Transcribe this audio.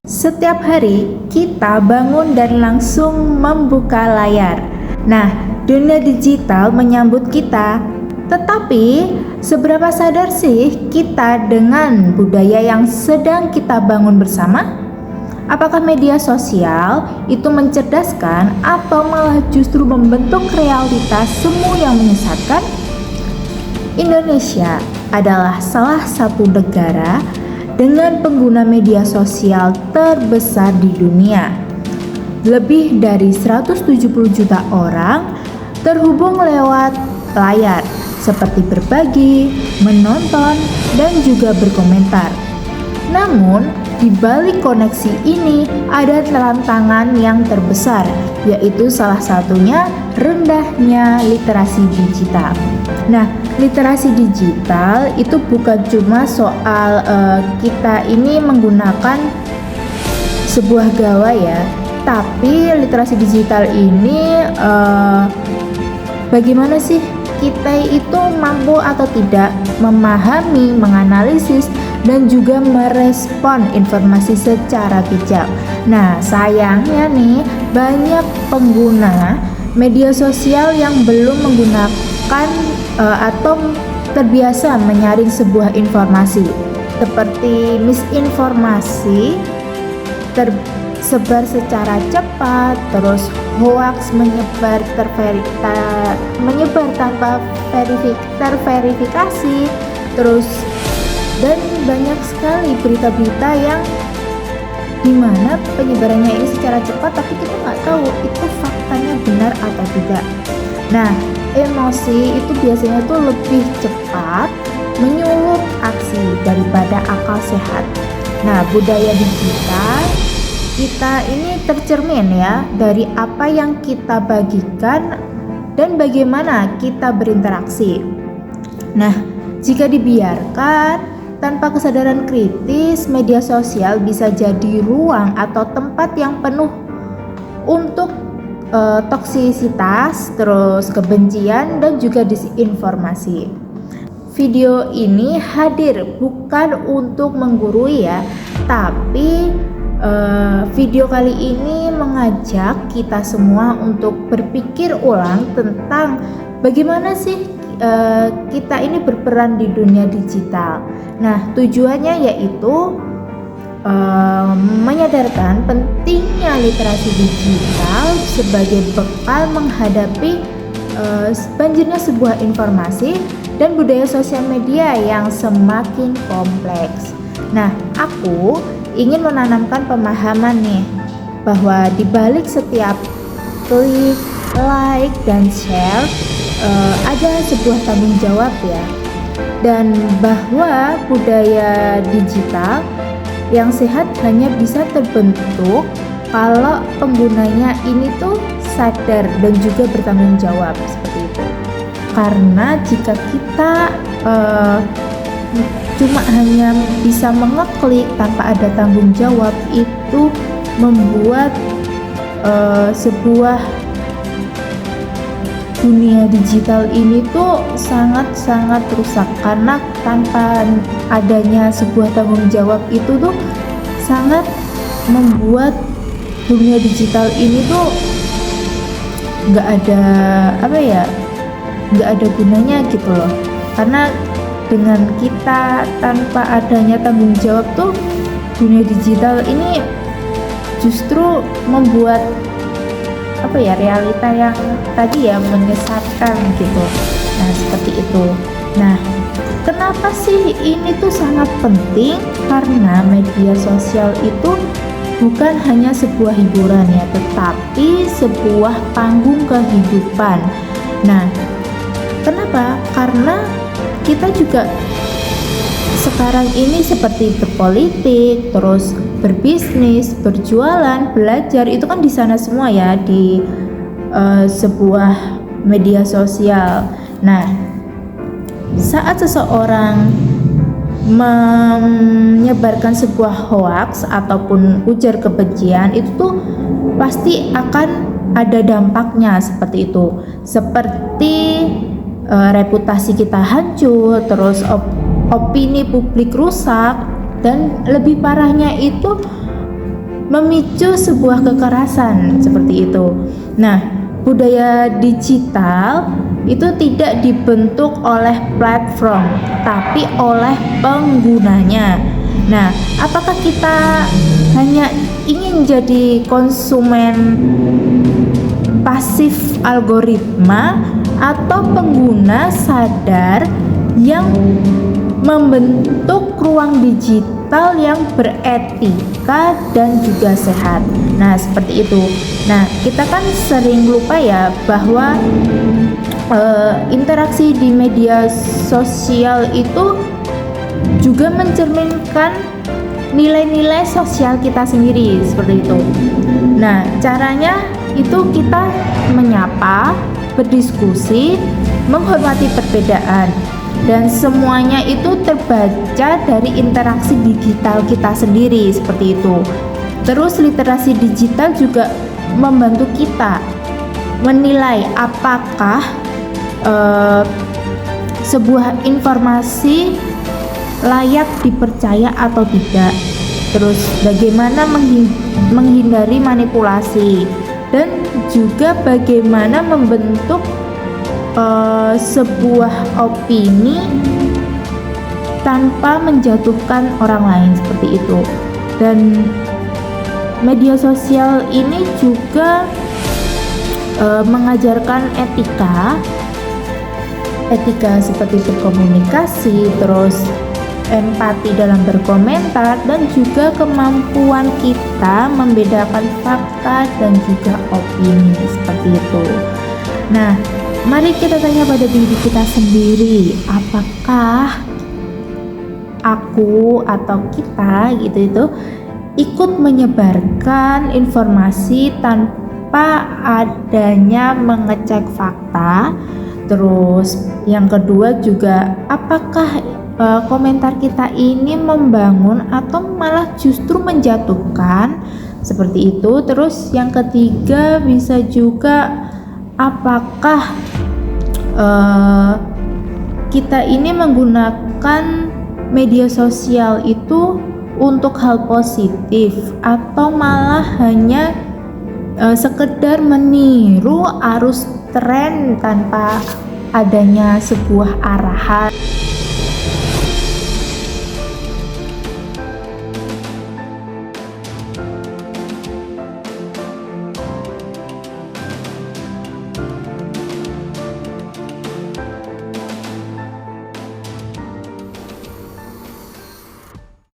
Setiap hari kita bangun dan langsung membuka layar. Nah, dunia digital menyambut kita. Tetapi, seberapa sadar sih kita dengan budaya yang sedang kita bangun bersama? Apakah media sosial itu mencerdaskan atau malah justru membentuk realitas semu yang menyesatkan? Indonesia adalah salah satu negara dengan pengguna media sosial terbesar di dunia. Lebih dari 170 juta orang terhubung lewat layar, seperti berbagi, menonton, dan juga berkomentar. Namun, di balik koneksi ini ada tantangan yang terbesar, yaitu salah satunya rendahnya literasi digital. Nah, literasi digital itu bukan cuma soal kita ini menggunakan sebuah gawai ya, tapi literasi digital ini bagaimana sih kita itu mampu atau tidak memahami, menganalisis, dan juga merespon informasi secara bijak. Nah, sayangnya nih, banyak pengguna media sosial yang belum menggunakan atau terbiasa menyaring sebuah informasi, seperti misinformasi tersebar secara cepat, terus hoax menyebar tanpa terverifikasi, terus dan banyak sekali berita-berita yang dimana penyebarannya ini secara cepat, tapi kita nggak tahu itu faktanya benar atau tidak. Nah, emosi itu biasanya tuh lebih cepat menyulut aksi daripada akal sehat. Nah, budaya digital kita ini tercermin ya dari apa yang kita bagikan dan bagaimana kita berinteraksi. Nah, jika dibiarkan tanpa kesadaran kritis, media sosial bisa jadi ruang atau tempat yang penuh untuk toksisitas, terus kebencian, dan juga disinformasi. Video ini hadir bukan untuk menggurui ya, tapi video kali ini mengajak kita semua untuk berpikir ulang tentang bagaimana sih kita ini berperan di dunia digital. Nah, tujuannya yaitu menyadarkan pentingnya literasi digital sebagai bekal menghadapi banjirnya sebuah informasi dan budaya sosial media yang semakin kompleks. Nah, aku ingin menanamkan pemahaman nih bahwa di balik setiap klik, like, dan share ada sebuah tanggung jawab ya, dan bahwa budaya digital yang sehat hanya bisa terbentuk kalau penggunanya ini tuh sadar dan juga bertanggung jawab seperti itu. Karena jika kita cuma hanya bisa mengeklik tanpa ada tanggung jawab, itu membuat sebuah dunia digital ini tuh sangat-sangat rusak, karena tanpa adanya sebuah tanggung jawab itu tuh sangat membuat dunia digital ini tuh nggak ada gunanya gitu loh. Karena dengan kita tanpa adanya tanggung jawab tuh, dunia digital ini justru membuat realita yang tadi ya menyesatkan gitu. Nah, seperti itu. Nah, kenapa sih ini tuh sangat penting? Karena media sosial itu bukan hanya sebuah hiburan ya, tetapi sebuah panggung kehidupan. Nah, kenapa? Karena kita juga sekarang ini seperti berpolitik, terus berbisnis, berjualan, belajar, itu kan di sana semua ya, di sebuah media sosial. Nah, saat seseorang menyebarkan sebuah hoax ataupun ujar kebencian, itu tuh pasti akan ada dampaknya seperti itu. Seperti reputasi kita hancur, terus opini publik rusak, dan lebih parahnya itu memicu sebuah kekerasan seperti itu. Nah, budaya digital itu tidak dibentuk oleh platform, tapi oleh penggunanya. Nah, apakah kita hanya ingin jadi konsumen pasif algoritma atau pengguna sadar yang membentuk ruang digital yang beretika dan juga sehat? Nah, seperti itu. Nah, kita kan sering lupa ya bahwa interaksi di media sosial itu juga mencerminkan nilai-nilai sosial kita sendiri seperti itu. Nah, caranya itu kita menyapa, berdiskusi, menghormati perbedaan, dan semuanya itu terbaca dari interaksi digital kita sendiri seperti itu. Terus literasi digital juga membantu kita menilai apakah sebuah informasi layak dipercaya atau tidak. Terus bagaimana menghindari manipulasi, dan juga bagaimana membentuk sebuah opini tanpa menjatuhkan orang lain seperti itu. Dan media sosial ini juga mengajarkan etika seperti berkomunikasi, terus empati dalam berkomentar, dan juga kemampuan kita membedakan fakta dan juga opini seperti itu. Nah, mari kita tanya pada diri kita sendiri, apakah aku atau kita itu ikut menyebarkan informasi tanpa adanya mengecek fakta? Terus yang kedua juga, apakah komentar kita ini membangun atau malah justru menjatuhkan seperti itu? Terus yang ketiga bisa juga, apakah kita ini menggunakan media sosial itu untuk hal positif atau malah hanya sekedar meniru arus tren tanpa adanya sebuah arahan.